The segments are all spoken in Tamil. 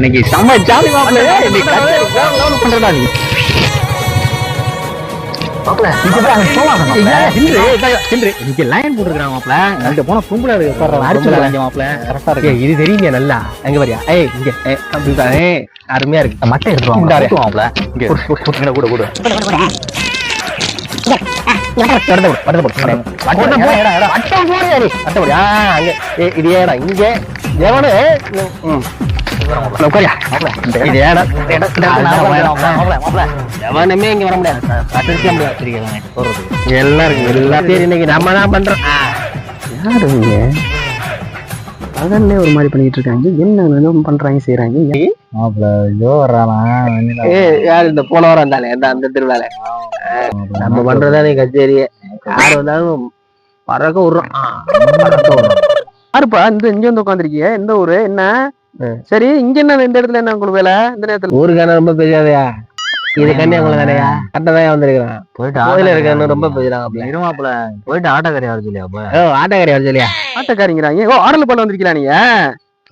இன்னைக்கு செம்ம ஜாலி மாப்பிள்ள. இன்னைக்கு பண்றடா நீ மாப்பிள்ள. இன்னைக்கு லைன் போட்டுருக்காங்க மாப்பிள்ள. அங்க போன கும்பல மாப்பிள்ள கரெக்டா இருக்கு. இது தெரியுங்க நல்லா. எங்க வரியா? ஏய் இங்க அப்படிதான் அருமையா இருக்கு. மட்டை எடுத்துருவாங்க மாப்பிள்ள. இங்க கூட கூட இது ஏடா இங்க எவனு எவனுமே இங்க வர முடியாது. எல்லாரும் எல்லாத்தையும் இன்னைக்கு நம்ம தான் பண்றோம். யாரு அதன்னே ஒரு மாதிரி பண்ணிட்டு இருக்காங்க. என்ன பண்றாங்க செய்யறாங்க. யாரு இந்த போன வாரம் இருந்தாலே அந்த திருவிழால நம்ம பண்றதானே கச்சேரியே. யாரு வந்தாலும் பறக்க விடுறோம். யாருப்பா இந்த இங்க வந்து உட்காந்துருக்கீங்க? எந்த ஊரு என்ன? சரி இங்க என்ன இந்த இடத்துல என்ன உங்களுக்கு வேலை இந்த நேரத்துல? ஊருக்கான ரொம்ப பெரியாதையா இது கன்னியாகுமரி தானையா? கட்டதான் வந்திருக்கிறேன். போயிட்டு கோயில இருக்கான்னு ரொம்ப பெரியாங்க. இருமாப்புல போயிட்டு ஆட்டோக்காரி வர சொல்லியா? ஆட்டோக்காரி வர சொல்லியா? ஆட்டோக்காரிங்கிறாங்க. ஓ ஆடல் பாட்டு வந்திருக்கீங்களா நீங்க?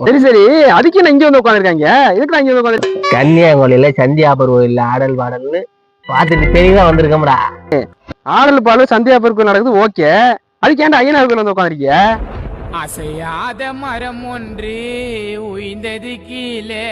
சரி சரி அதுக்கு நான் இங்க வந்து உட்காந்துருக்காங்க. இதுக்கு நான் இங்க வந்து உட்காந்து கன்னியாகுமரியில சந்தியாபர் கோயில்ல ஆடல் பாடல்னு பாத்துட்டு தெளிவா வந்திருக்கோம்டா. ஆடல் பாடல் சந்தியாபர் கோயில் நடக்குது. ஓகே அதுக்கு ஏன்டா ஐயனார் கோயில் வந்து உட்காந்துருக்கீங்க? அசையாத மரம் ஒன்று உய்ந்தது கீழே.